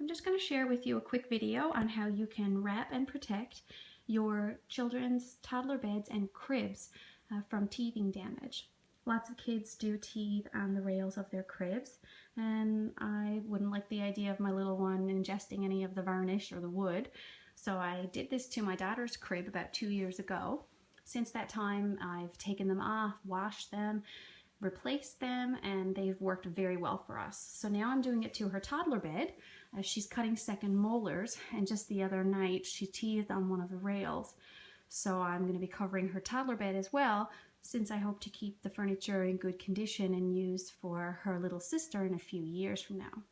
I'm just going to share with you a quick video on how you can wrap and protect your children's toddler beds and cribs from teething damage. Lots of kids do teeth on the rails of their cribs, and I wouldn't like the idea of my little one ingesting any of the varnish or the wood. So I did this to my daughter's crib about 2 years ago. Since that time, I've taken them off, washed them, replaced them, and they've worked very well for us. So now I'm doing it to her toddler bed as she's cutting second molars, and just the other night she teethed on one of the rails. So I'm going to be covering her toddler bed as well, since I hope to keep the furniture in good condition and use for her little sister in a few years from now.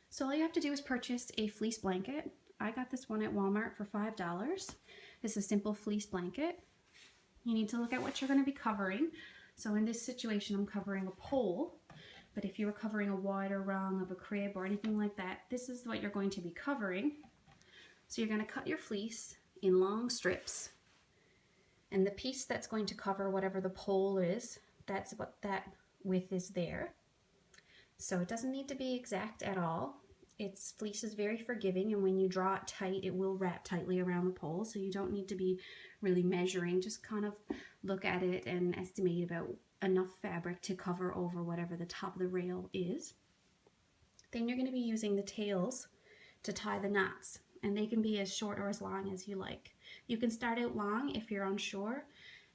So all you have to do is purchase a fleece blanket. I got this one at Walmart for $5. It's a simple fleece blanket. You need to look at what you're going to be covering. So in this situation, I'm covering a pole, but if you were covering a wider rung of a crib or anything like that, this is what you're going to be covering. So you're going to cut your fleece in long strips, and the piece that's going to cover whatever the pole is, that's what that width is there. So it doesn't need to be exact at all. Fleece is very forgiving, and when you draw it tight, it will wrap tightly around the pole, so you don't need to be really measuring. Just kind of look at it and estimate about enough fabric to cover over whatever the top of the rail is. Then you're going to be using the tails to tie the knots, and they can be as short or as long as you like. You can start out long if you're unsure,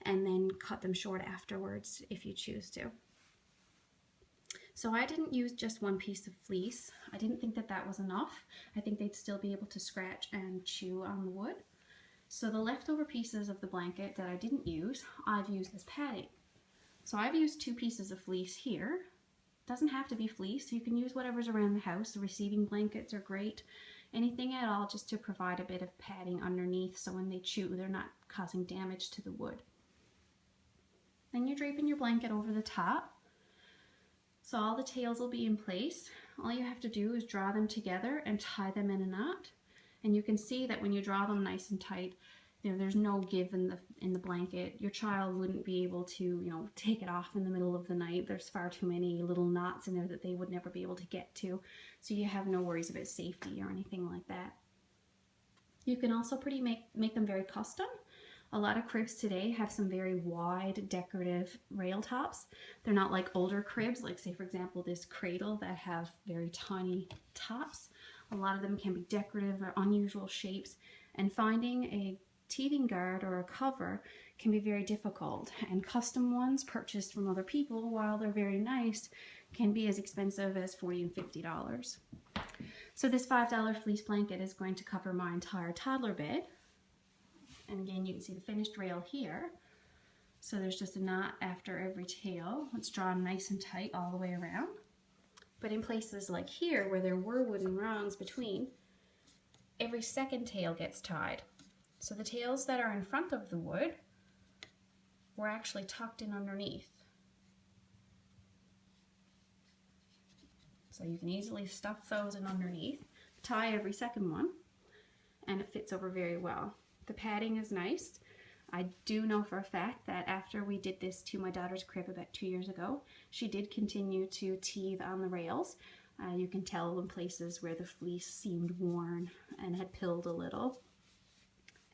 and then cut them short afterwards if you choose to. So I didn't use just one piece of fleece. I didn't think that that was enough. I think they'd still be able to scratch and chew on the wood. So the leftover pieces of the blanket that I didn't use, I've used as padding. So I've used 2 pieces of fleece here. Doesn't have to be fleece. You can use whatever's around the house. The receiving blankets are great. Anything at all, just to provide a bit of padding underneath so when they chew, they're not causing damage to the wood. Then you're draping your blanket over the top. So all the tails will be in place. All you have to do is draw them together and tie them in a knot. And you can see that when you draw them nice and tight, there's no give in the blanket. Your child wouldn't be able to, take it off in the middle of the night. There's far too many little knots in there that they would never be able to get to. So you have no worries about safety or anything like that. You can also make them very custom. A lot of cribs today have some very wide decorative rail tops. They're not like older cribs, like say for example this cradle that have very tiny tops. A lot of them can be decorative or unusual shapes, and finding a teething guard or a cover can be very difficult, and custom ones purchased from other people, while they're very nice, can be as expensive as $40 and $50. So this $5 fleece blanket is going to cover my entire toddler bed. And again, you can see the finished rail here. So there's just a knot after every tail. It's drawn nice and tight all the way around. But in places like here, where there were wooden rungs between, every second tail gets tied. So the tails that are in front of the wood were actually tucked in underneath. So you can easily stuff those in underneath, tie every second one, and it fits over very well. The padding is nice. I do know for a fact that after we did this to my daughter's crib about 2 years ago, she did continue to teethe on the rails. You can tell in places where the fleece seemed worn and had pilled a little.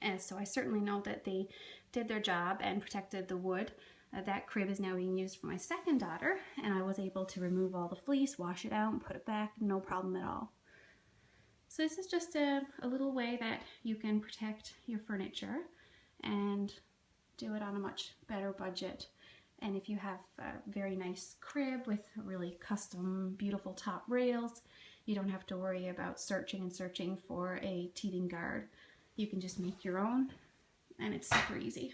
And so I certainly know that they did their job and protected the wood. That crib is now being used for my second daughter, and I was able to remove all the fleece, wash it out, and put it back, no problem at all. So this is just a little way that you can protect your furniture and do it on a much better budget. And if you have a very nice crib with really custom, beautiful top rails, you don't have to worry about searching and searching for a teething guard. You can just make your own, and it's super easy.